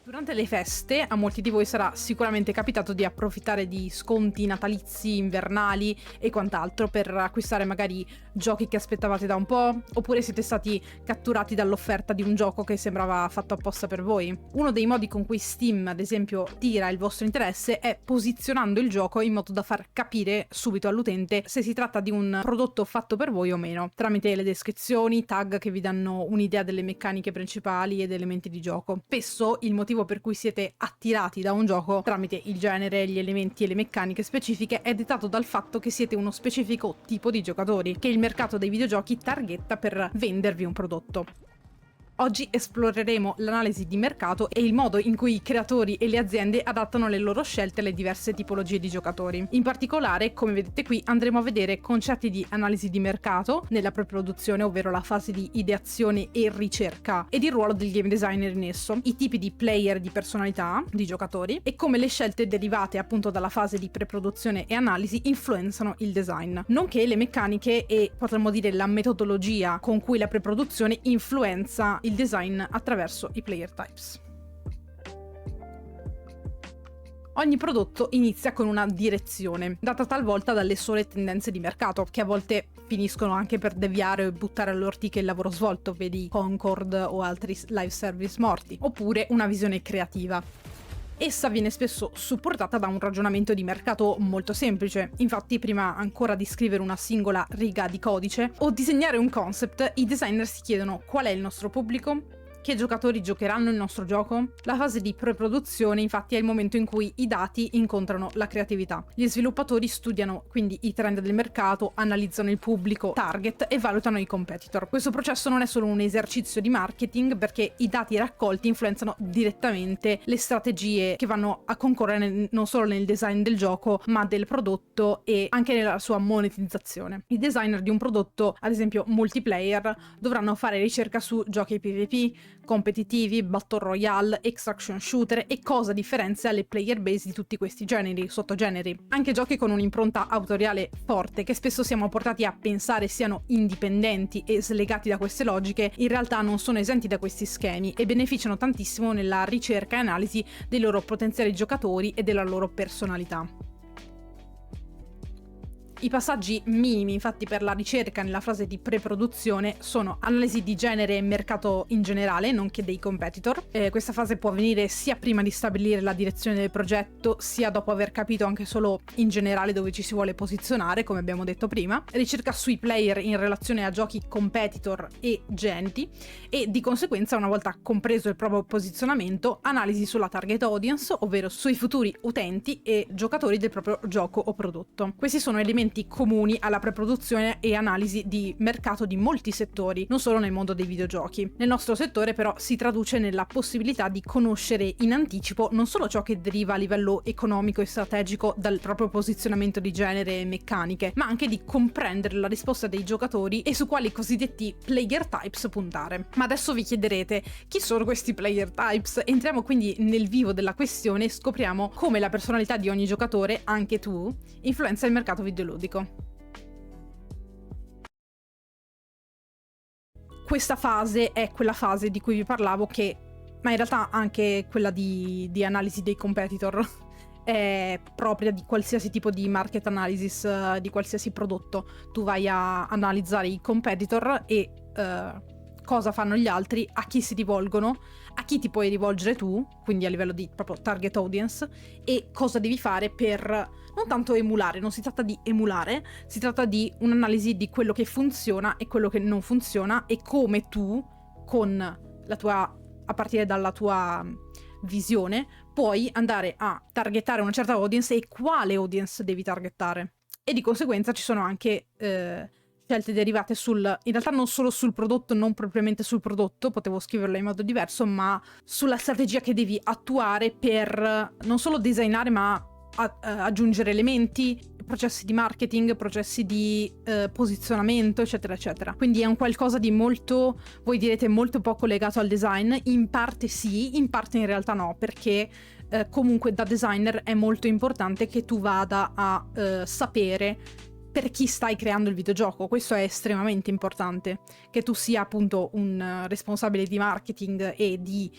Durante le feste a molti di voi sarà sicuramente capitato di approfittare di sconti natalizi, invernali e quant'altro per acquistare magari giochi che aspettavate da un po', oppure siete stati catturati dall'offerta di un gioco che sembrava fatto apposta per voi. Uno dei modi con cui Steam, ad esempio, tira il vostro interesse è posizionando il gioco in modo da far capire subito all'utente se si tratta di un prodotto fatto per voi o meno, tramite le descrizioni, tag che vi danno un'idea delle meccaniche principali ed elementi di gioco. Spesso il motivo per cui siete attirati da un gioco tramite il genere, gli elementi e le meccaniche specifiche è dettato dal fatto che siete uno specifico tipo di giocatori che il mercato dei videogiochi targetta per vendervi un prodotto. Oggi esploreremo l'analisi di mercato e il modo in cui i creatori e le aziende adattano le loro scelte alle diverse tipologie di giocatori. In particolare, come vedete qui, andremo a vedere concetti di analisi di mercato nella pre-produzione, ovvero la fase di ideazione e ricerca, ed il ruolo del game designer in esso, i tipi di player, di personalità, di giocatori, e come le scelte derivate appunto dalla fase di pre-produzione e analisi influenzano il design, nonché le meccaniche e potremmo dire la metodologia con cui la pre-produzione influenza il design attraverso i player types. Ogni prodotto inizia con una direzione, data talvolta dalle sole tendenze di mercato, che a volte finiscono anche per deviare o buttare alle ortiche il lavoro svolto, vedi Concord o altri live service morti, oppure una visione creativa. Essa viene spesso supportata da un ragionamento di mercato molto semplice, infatti prima ancora di scrivere una singola riga di codice o disegnare un concept, i designer si chiedono qual è il nostro pubblico, che giocatori giocheranno il nostro gioco. La fase di pre-produzione infatti è il momento in cui i dati incontrano la creatività. Gli sviluppatori studiano quindi i trend del mercato, analizzano il pubblico target e valutano i competitor. Questo processo non è solo un esercizio di marketing, perché i dati raccolti influenzano direttamente le strategie che vanno a concorrere non solo nel design del gioco, ma del prodotto e anche nella sua monetizzazione. I designer di un prodotto, ad esempio multiplayer, dovranno fare ricerca su giochi PvP, competitivi, battle royale, extraction shooter e cosa differenzia le player base di tutti questi generi, sottogeneri. Anche giochi con un'impronta autoriale forte, che spesso siamo portati a pensare siano indipendenti e slegati da queste logiche, in realtà non sono esenti da questi schemi e beneficiano tantissimo nella ricerca e analisi dei loro potenziali giocatori e della loro personalità. I passaggi minimi infatti per la ricerca nella fase di pre-produzione sono analisi di genere e mercato in generale, nonché dei competitor. Questa fase può avvenire sia prima di stabilire la direzione del progetto, sia dopo aver capito anche solo in generale dove ci si vuole posizionare, come abbiamo detto prima. Ricerca sui player in relazione a giochi competitor e genti e di conseguenza, una volta compreso il proprio posizionamento, analisi sulla target audience, ovvero sui futuri utenti e giocatori del proprio gioco o prodotto. Questi sono elementi comuni alla preproduzione e analisi di mercato di molti settori, non solo nel mondo dei videogiochi. Nel nostro settore però si traduce nella possibilità di conoscere in anticipo non solo ciò che deriva a livello economico e strategico dal proprio posizionamento di genere e meccaniche, ma anche di comprendere la risposta dei giocatori e su quali cosiddetti player types puntare. Ma adesso vi chiederete, chi sono questi player types? Entriamo quindi nel vivo della questione e scopriamo come la personalità di ogni giocatore, anche tu, influenza il mercato videoludico. Questa fase è quella fase di cui vi parlavo ma in realtà anche quella di analisi dei competitor è propria di qualsiasi tipo di market analysis, di qualsiasi prodotto. Tu vai a analizzare i competitor e cosa fanno gli altri, a chi si rivolgono, a chi ti puoi rivolgere tu, quindi a livello di proprio target audience, e cosa devi fare per non tanto emulare, non si tratta di emulare, si tratta di un'analisi di quello che funziona e quello che non funziona e come tu, con la tua, a partire dalla tua visione, puoi andare a targetare una certa audience e quale audience devi targetare. E di conseguenza ci sono anche scelte derivate in realtà non solo sul prodotto, non propriamente sul prodotto, potevo scriverlo in modo diverso, ma sulla strategia che devi attuare per non solo designare ma aggiungere elementi, processi di marketing, processi di posizionamento, eccetera eccetera. Quindi è un qualcosa di molto, voi direte, molto poco legato al design. In parte sì, in parte in realtà no, perché comunque da designer è molto importante che tu vada a sapere per chi stai creando il videogioco. Questo è estremamente importante, che tu sia appunto un responsabile di marketing e di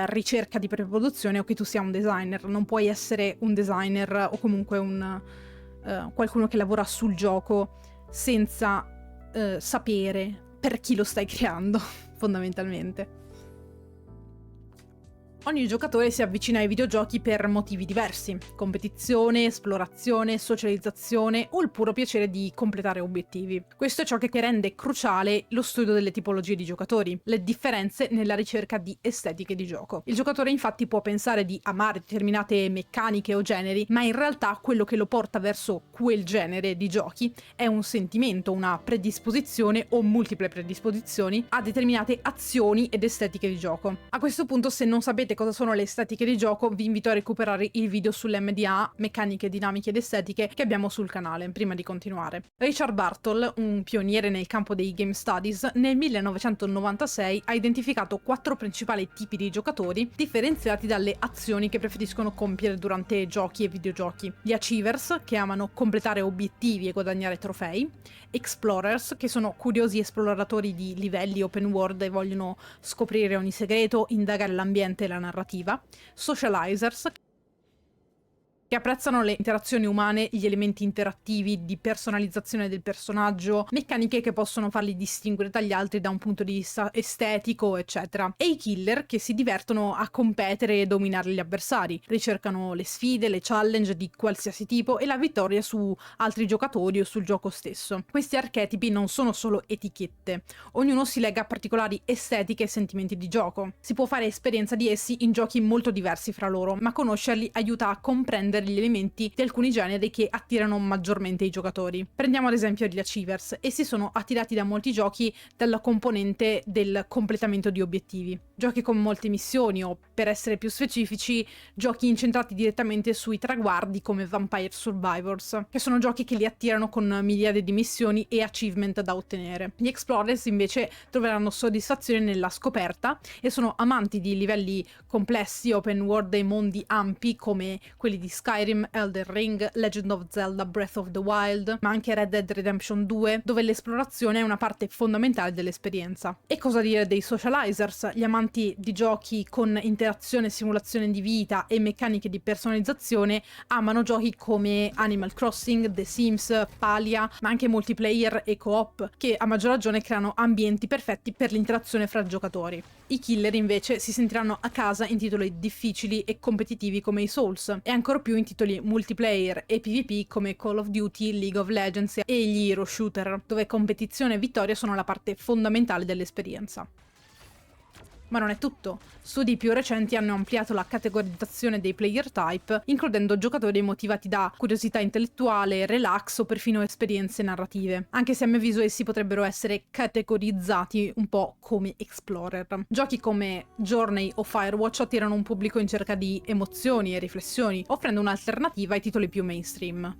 ricerca di preproduzione o che tu sia un designer. Non puoi essere un designer o comunque qualcuno che lavora sul gioco senza sapere per chi lo stai creando, fondamentalmente. Ogni giocatore si avvicina ai videogiochi per motivi diversi: competizione, esplorazione, socializzazione o il puro piacere di completare obiettivi. Questo è ciò che rende cruciale lo studio delle tipologie di giocatori, le differenze nella ricerca di estetiche di gioco. Il giocatore infatti può pensare di amare determinate meccaniche o generi, ma in realtà quello che lo porta verso quel genere di giochi è un sentimento, una predisposizione o multiple predisposizioni a determinate azioni ed estetiche di gioco. A questo punto, se non sapete cosa sono le estetiche di gioco, vi invito a recuperare il video sull'MDA, meccaniche, dinamiche ed estetiche, che abbiamo sul canale, prima di continuare. Richard Bartle, un pioniere nel campo dei game studies, nel 1996 ha identificato 4 principali tipi di giocatori differenziati dalle azioni che preferiscono compiere durante giochi e videogiochi. Gli achievers, che amano completare obiettivi e guadagnare trofei; explorers, che sono curiosi esploratori di livelli open world e vogliono scoprire ogni segreto, indagare l'ambiente e la narrativa; socializers, che apprezzano le interazioni umane, gli elementi interattivi di personalizzazione del personaggio, meccaniche che possono farli distinguere dagli altri da un punto di vista estetico, eccetera. E i killer, che si divertono a competere e dominare gli avversari, ricercano le sfide, le challenge di qualsiasi tipo e la vittoria su altri giocatori o sul gioco stesso. Questi archetipi non sono solo etichette, ognuno si lega a particolari estetiche e sentimenti di gioco. Si può fare esperienza di essi in giochi molto diversi fra loro, ma conoscerli aiuta a comprendere gli elementi di alcuni generi che attirano maggiormente i giocatori. Prendiamo ad esempio gli achievers. Essi sono attirati da molti giochi dalla componente del completamento di obiettivi. Giochi con molte missioni o, per essere più specifici, giochi incentrati direttamente sui traguardi come Vampire Survivors, che sono giochi che li attirano con miliardi di missioni e achievement da ottenere. Gli explorers invece troveranno soddisfazione nella scoperta e sono amanti di livelli complessi, open world e mondi ampi come quelli di Skyrim, Elden Ring, Legend of Zelda Breath of the Wild, ma anche Red Dead Redemption 2, dove l'esplorazione è una parte fondamentale dell'esperienza. E cosa dire dei socializers, gli amanti di giochi con interazione, simulazione di vita e meccaniche di personalizzazione amano giochi come Animal Crossing, The Sims, Palia, ma anche multiplayer e co-op, che a maggior ragione creano ambienti perfetti per l'interazione fra giocatori. I killer invece si sentiranno a casa in titoli difficili e competitivi come i Souls, e ancora più in titoli multiplayer e PvP come Call of Duty, League of Legends e gli hero shooter, dove competizione e vittoria sono la parte fondamentale dell'esperienza. Ma non è tutto. Studi più recenti hanno ampliato la categorizzazione dei player type, includendo giocatori motivati da curiosità intellettuale, relax o perfino esperienze narrative, anche se a mio avviso essi potrebbero essere categorizzati un po' come explorer. Giochi come Journey o Firewatch attirano un pubblico in cerca di emozioni e riflessioni, offrendo un'alternativa ai titoli più mainstream.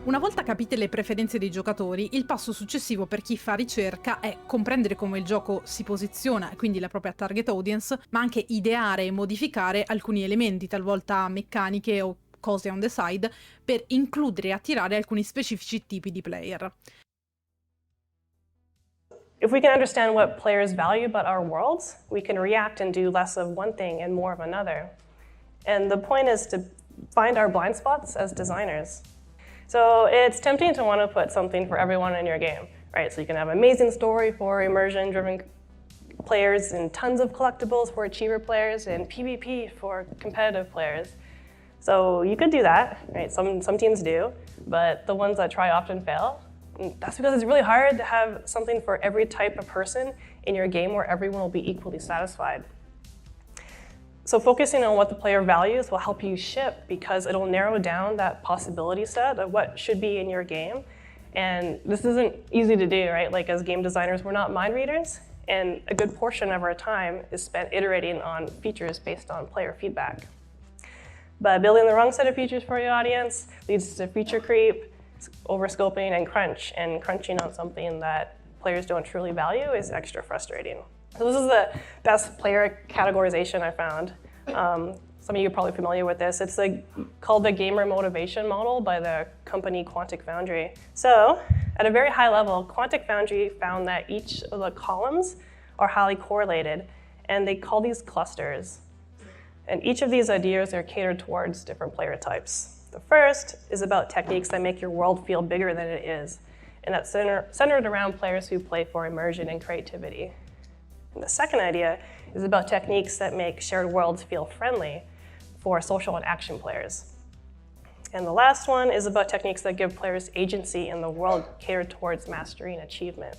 Una volta capite le preferenze dei giocatori, il passo successivo per chi fa ricerca è comprendere come il gioco si posiziona, e quindi la propria target audience, ma anche ideare e modificare alcuni elementi, talvolta meccaniche o cose on the side, per includere e attirare alcuni specifici tipi di player. If we can understand what players value about our worlds, we can react and do less of one thing and more of another. And the point is to find our blind spots as designers. So it's tempting to want to put something for everyone in your game, right? So you can have an amazing story for immersion-driven players and tons of collectibles for achiever players and PvP for competitive players. So you could do that, right? Some teams do, but the ones that try often fail. And that's because it's really hard to have something for every type of person in your game where everyone will be equally satisfied. So focusing on what the player values will help you ship, because it'll narrow down that possibility set of what should be in your game. And this isn't easy to do, right? Like, as game designers, we're not mind readers, and a good portion of our time is spent iterating on features based on player feedback. But building the wrong set of features for your audience leads to feature creep, overscoping, and crunching on something that players don't truly value is extra frustrating. So this is the best player categorization I found. Some of you are probably familiar with this. It's called the Gamer Motivation Model by the company Quantic Foundry. So at a very high level, Quantic Foundry found that each of the columns are highly correlated, and they call these clusters. And each of these ideas are catered towards different player types. The first is about techniques that make your world feel bigger than it is, and that's centered around players who play for immersion and creativity. And the second idea is about techniques that make shared worlds feel friendly for social and action players. And the last one is about techniques that give players agency in the world catered towards mastery and achievement.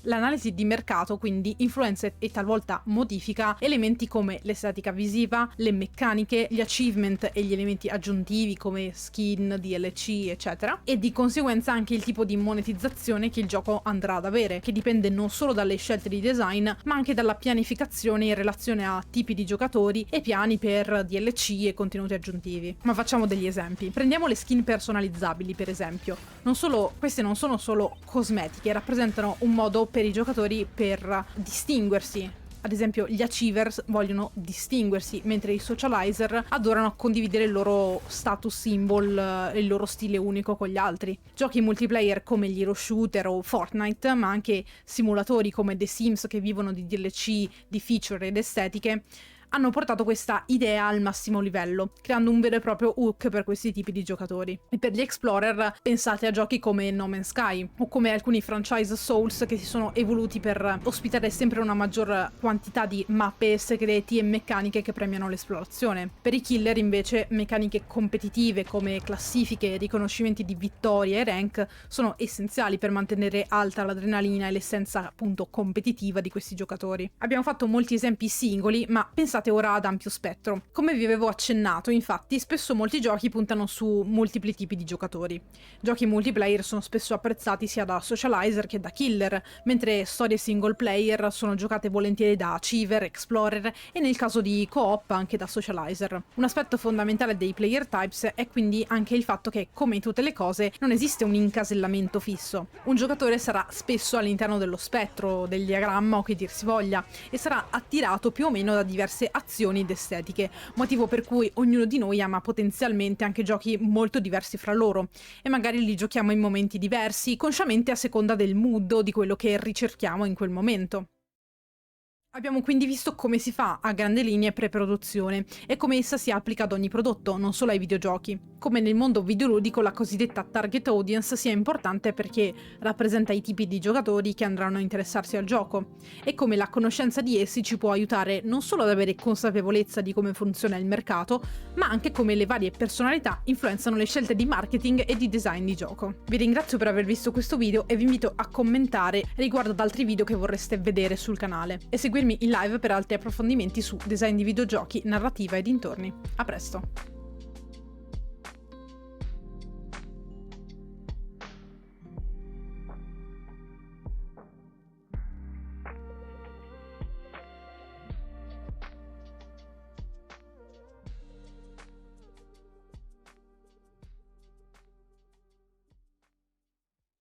L'analisi di mercato quindi influenza e talvolta modifica elementi come l'estetica visiva, le meccaniche, gli achievement e gli elementi aggiuntivi come skin, DLC, eccetera, e di conseguenza anche il tipo di monetizzazione che il gioco andrà ad avere, che dipende non solo dalle scelte di design, ma anche dalla pianificazione in relazione a tipi di giocatori e piani per DLC e contenuti aggiuntivi. Ma facciamo degli esempi. Prendiamo le skin personalizzabili, per esempio. Queste non sono solo cosmetiche, rappresentano un modo per i giocatori per distinguersi. Ad esempio, gli achievers vogliono distinguersi, mentre i socializer adorano condividere il loro status symbol, il loro stile unico con gli altri. Giochi multiplayer come gli hero shooter o Fortnite, ma anche simulatori come The Sims che vivono di DLC, di feature ed estetiche, hanno portato questa idea al massimo livello, creando un vero e proprio hook per questi tipi di giocatori. E per gli explorer pensate a giochi come No Man's Sky o come alcuni franchise Souls che si sono evoluti per ospitare sempre una maggior quantità di mappe, segreti e meccaniche che premiano l'esplorazione. Per i killer invece meccaniche competitive come classifiche, riconoscimenti di vittorie e rank sono essenziali per mantenere alta l'adrenalina e l'essenza appunto competitiva di questi giocatori. Abbiamo fatto molti esempi singoli, ma pensate ora ad ampio spettro. Come vi avevo accennato, infatti, spesso molti giochi puntano su multipli tipi di giocatori. Giochi multiplayer sono spesso apprezzati sia da socializer che da killer, mentre storie single player sono giocate volentieri da achiever, explorer e nel caso di co-op anche da socializer. Un aspetto fondamentale dei player types è quindi anche il fatto che, come in tutte le cose, non esiste un incasellamento fisso. Un giocatore sarà spesso all'interno dello spettro, del diagramma o che dir si voglia, e sarà attirato più o meno da diverse azioni ed estetiche, motivo per cui ognuno di noi ama potenzialmente anche giochi molto diversi fra loro e magari li giochiamo in momenti diversi, consciamente a seconda del mood o di quello che ricerchiamo in quel momento. Abbiamo quindi visto come si fa a grandi linee pre-produzione e come essa si applica ad ogni prodotto, non solo ai videogiochi. Come nel mondo videoludico la cosiddetta target audience sia importante perché rappresenta i tipi di giocatori che andranno a interessarsi al gioco, e come la conoscenza di essi ci può aiutare non solo ad avere consapevolezza di come funziona il mercato, ma anche come le varie personalità influenzano le scelte di marketing e di design di gioco. Vi ringrazio per aver visto questo video e vi invito a commentare riguardo ad altri video che vorreste vedere sul canale e seguirmi in live per altri approfondimenti su design di videogiochi, narrativa e dintorni. A presto!